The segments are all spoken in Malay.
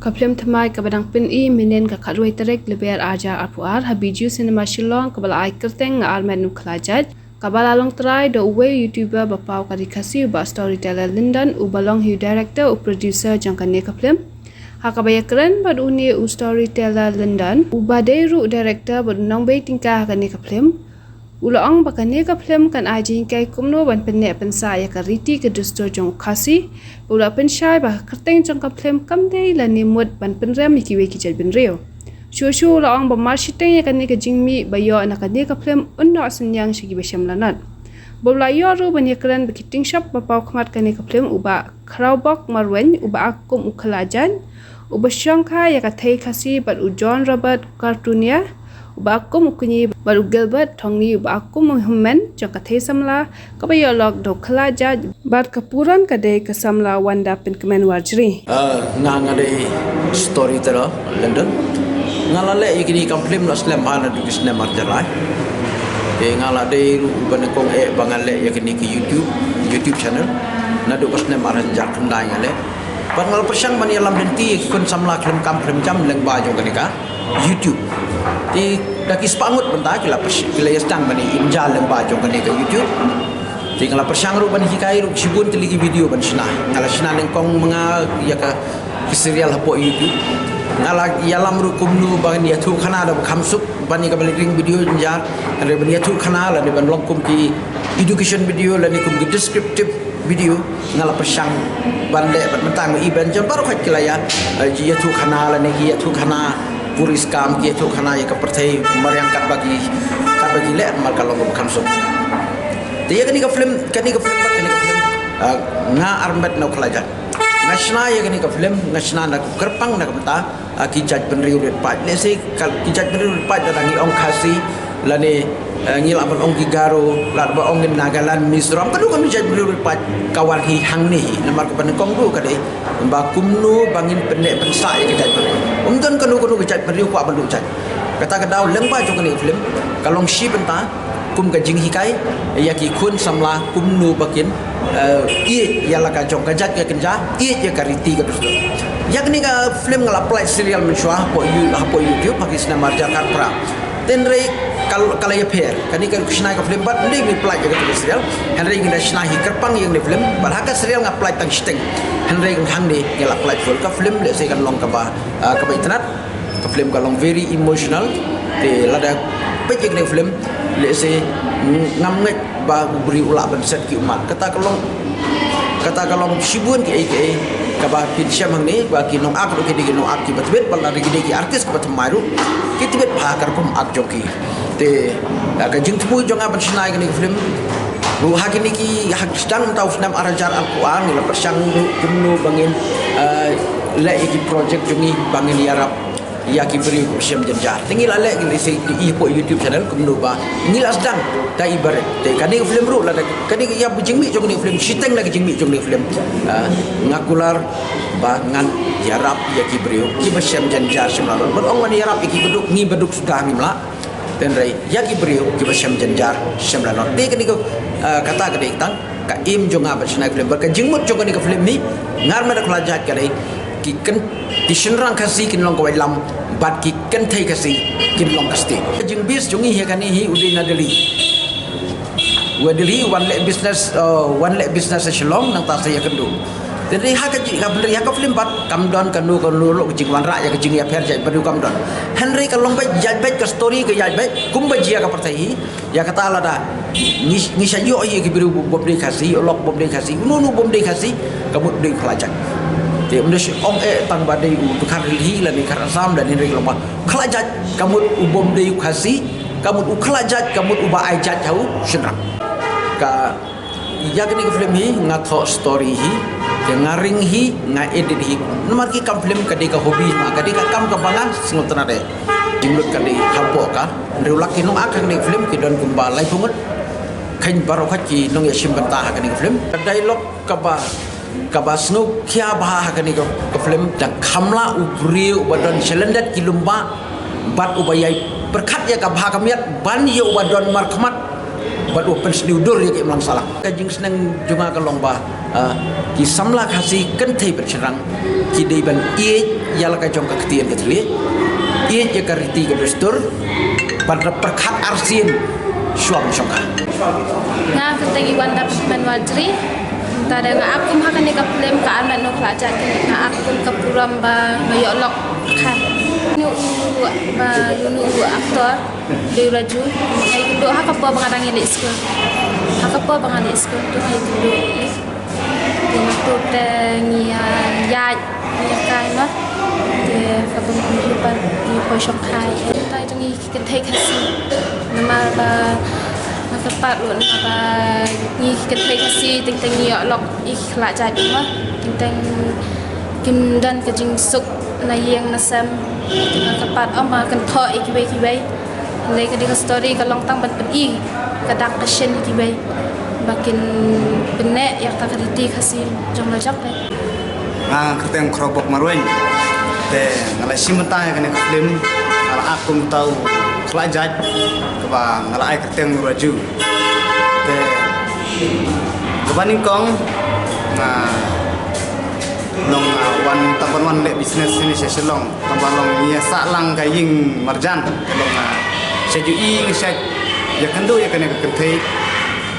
Kaplim thamai kabadang pin I minen ka kharoi terek leber aja arpuar habiju cinema Shillong kabala ai kerteng nga armen nu khlajaj kabala long try do uwe YouTuber bapau kari khasi ba storyteller Lindan ubalong hu director u producer jangkane kaplim hakabaya keren bad uni u storyteller Lindan ubaderu director bad nong bei tingkah kane kaplim Ulang bakane kaplim kan ajing kai kumno ban penne pensa ya kariti ke dusto jong khasi ula penshai ba kerteng jong kaplim kamde la nimut ban penrem ikiwe kijal bin reo shu ulang ba marshiteng ya kane ke jingmi bayo anakane kaplim unno senyang shigi besham lanat bola yoru ban yakran bikiting shop ba pau khmat kane kaplim uba krawbok marwen uba akum ukhalajan uba shangkha ya kathai khasi bat u John Robert cartoonia uba aku mukuni baru Gilbert thongni uba aku Muhammad jangka thai samla kabaya log do khalaja bar kapuran kade kasamla wanda pin kemen warjri ngade storyteller London ngalale ikini kamplim la slam ana du kisne marjalai ngalade ban kong bangale yakini ke YouTube channel na du kisne marjak ndai ngale bangal persang ban yalam denti kun samla klem kamplim jam leng ba jo kanika YouTube di daki spangut benda kila stang bani injal leng ba jo kanika YouTube di ngala persang ru bani hikai ru sibun teligi video ban sina ngala sina leng kong menga ya ka serial hapo YouTube ngala yalam ru kumnu bani ya thu khana da khamsuk bani ka bali video injal re bani ya thu khana la ni ban long kum ki education video la ni kum ki descriptive video ngala persang bande ban mentang event jam baru khat kila ya ya thu khana la ni ya thu khana puris kam ki thu khana ya ka perthai maryang kat bagi le mal kalong khamsuk dia kani ka film nga armet no khalaja ngasna ya kani ka film ngasna na kerpang na kamta ki jaj penriu ret pat le se ki jaj penriu ret pat datangi ong khasi lane ngil aban ong gigaro la ba ong nagalan misram kadu kan jaj penriu ret pat kawan hi hang ni namar ka ban kong du ka dei ba kumnu bangin penne pensa ya ki jaj penriu umdon kanu ki jaj penriu ko aban du jaj kata ka daw leng ba jo kani film kalong shi benta kum ka jing hikai ya ki khun samla kum nu bakin i ya la ka jong ka jat ka kenja i ya ka riti ka terus ya kini ka film ngala apply serial menshwa po YouTube pagi sina marja kan pra tenre kala ya pher kani ka krishna ka film bat ni apply ka terus serial henry ngi shna hi kerpang yang ni film bar haka serial nga apply tang steng henry ngi hang ni ngala apply full ka film le se kan long ka ba internet ka film ka long very emotional te lada pejik ni film le se ngam ngek ba beri ulak ban set ki umat kata kalong sibun ki ai ka ba pin syam hang ni ba ki nong ak ro ki nong ak ki batbet bal lagi ki artis ka batmaru ki tibet ba kar pum ak joki te ka jing tu jong aban snai ki film ru hakini ki hak sedang tau senam arajar al-Quran la persang kumnu bangin la iki project jongi bangin yarab ya ki beri syam jenjar tinggi lale ni se i po YouTube channel kumnu ba ngila sedang ta ibarat te kani film ru la kani ya bujingmi jong ni film siteng lagi jingmi jong ni film ngakular ba ngan yarap ya ki beri ki syam jenjar semla ber ong ni yarap ki beduk sudah ngimla dan rai ya ki beri ki syam jenjar semla te kani ko kata ka dei tang ka im jong ba snai film ber ka jingmut jong ni ka film ni ngar ma da khlajat ka dei ki kan tishan rang kasi kin long kawai lam bat ki kan thai kasi kin long kasti jing bis jungi he kani hi udina deli wadeli one leg business shalom nang ta saya kendu jadi hak ka beli hak film bat kamdon kanu lo jing wan ra ya jing ya pher jai badu kamdon henry ka long bai jai bai ka story ka jai bai kum ba jia ka pertai ya kata la da ni sayo ye ki biru bom de kasi lok bom de kasi nu bom de kasi kamu de kelajak dia mendes ong tang badai untuk karili la ni karasam dan ni lomba kelajat kamu ubom de kasi kamu kelajat kamu uba ajat jauh senang ka ya kini film hi ngatho story hi ke ngaring hi nga edit hi nomor ki kam film ka de ka hobi ma ka de ka kam ka bangan singot tanade jinglut ka de hapo ka ndulak ki nong akang ni film ki don kumba lai pungut khain baro khaki nong ya simbanta ka ni film dialog ka ba kabasno kya bah kani ko film dan kamla ubri ubadon selendat kilumba bat ubayai berkat ya kabah kamiat ban ya ubadon markmat buat open sniudur ya ke melang salah kajing senang junga kalong ba ki samla khasi kan thei bercerang ki dei ban ie yala ka jong ka ketian ke tli ie je ka riti ke destur pada perkhat arsin suam syongka nga keteng iwan dapat menwajri tada nga akum hakan ka problem ka anak no klaja nga akum ka puram ba mayolok kan nu ba nu aktor de raju ai kudo hakapa bangarang ile school hakapa bangang ile school tu ai kudo dengan tu tengia ya kai no de kabung hidupan di posok kai tai jangi ketai kasi nama ba makapat lu nama ni ketai kasi teng ya lok ik la jadi mah teng kim dan kejing suk na yang nasam makapat ama kan tho ikibai lei ka di story ka long tang ban i kadak kashen ikibai bakin benek yang tak keriti kasih jom lajak pe kerteng kerobok marwen te ngalai simenta kan film ala akum tahu kelajat keba ngalai kerteng raju te kebaning kong long wan tapan wan le business ini seselong tabalong ia salang kaying marjan long sejui ngeset ya kendo ya kena kertei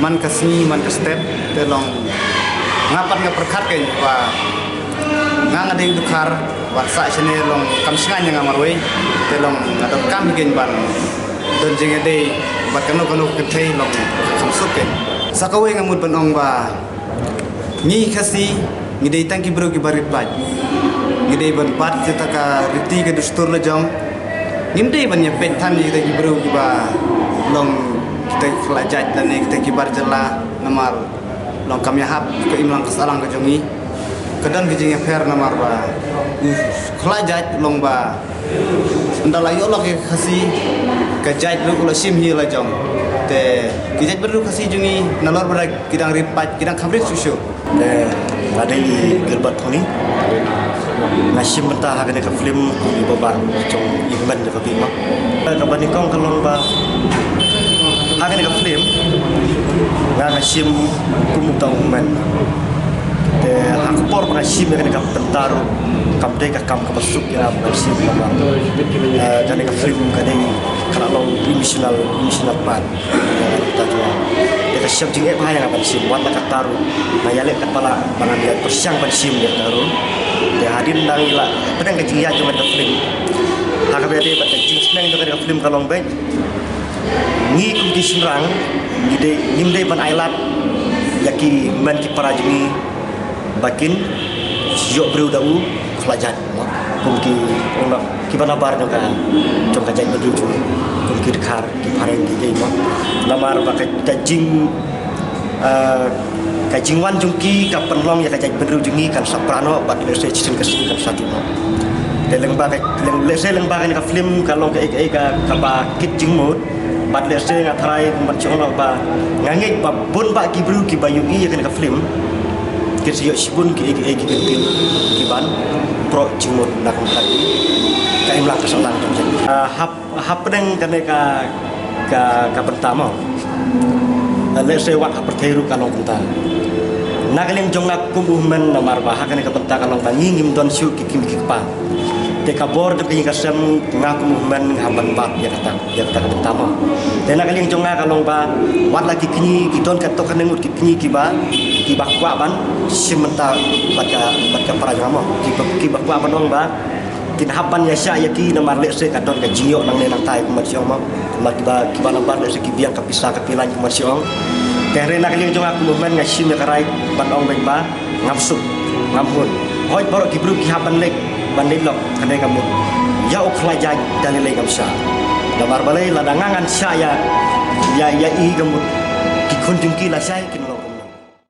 man kasni man step telong ngapat ngaperkat kay pa ngadeng dukar wasa sene long kamsingan yang amarwe telong ngadok kam gen ban don jenge de bat kanu kethei long kamsuk ke sakawe ngamut banong ba ni kasi ni de tangki bro ki barit paj ni de ban pat kita ka riti ke dustur le jong nimde ban ya petan ni de bro ki ba long kita kelajat dan kita kibar jela namar long kami hap ke imlang kesalang ke jongi kedan ke jeng fair namar ba kelajat long ba ndala yo lo ke khasi ke jait lu ulah sim hi la jong te kijat berlu khasi jongi nalor bara kidang ripat kidang khamrit susu te ada di gerbat thoni nasim mentah hagane ka film di babar jong imban de kabima ka bani kong kalong ba akan ada film nggak ngasim kumutau men te hakpor ngasim akan ada pentar kamde ka kam kabasuk ya ngasim nama dan ada film kadang kalau emotional pan tadi kita siap jing apa yang akan sim wan nak taru mayale kepala bangan dia persiang pan sim dia taru dia hadir nang ila pedang kecil ya cuma film hakap dia pat kecil senang dengan film kalong baik ni kumti senrang gide nimde ban ailat yaki man ki parajni bakin yo breu dau khlajan kumki ona ki bana bar no ka jong ka jai bedu ju kumki khar ki phareng ki dei mo lamar ba ka jing wan jungki ka penlong ya ka jai bedu jungi kan soprano bat le se chin ka kan satu no de leng ba ka film kalong ka ba kit jing mod bat le se ngathrai man chong ba ngange ba bon ba ki bru ki bayu i kan ka film ke siyo sibun ki ki ban pro jingmot nak kan ka imlang kesalang hap pedeng kan ka pertama le se wa perteru kalong penta nakaleng jong nak kumbuhmen namar ba kan ka penta kalong bangi ngim don siu ki kim ki pa te kabor de pinga sem ngaku movement hamban bat ya kata pertama dan nak yang jonga kalong ba wat lagi kini kidon ka tokan ngut kini kiba kwa ban simenta bat ka paragama kiba kwa ban ong ba kin haban ya sya ya ki namar le se kadon ka jingyo nang ne nang tai ku masiong ma kiba lambar le se kibiang ka pisah ka pilan ku masiong kere nak yang jonga movement ngasim ya karai ban ong ba ngamsuk ngampun hoi borok kibru ki haban lek bandit lok kadai kamu ya ukhlajaj dalilai kamsa damar balai ladangangan saya ya i kamu ki kunjung ki la sai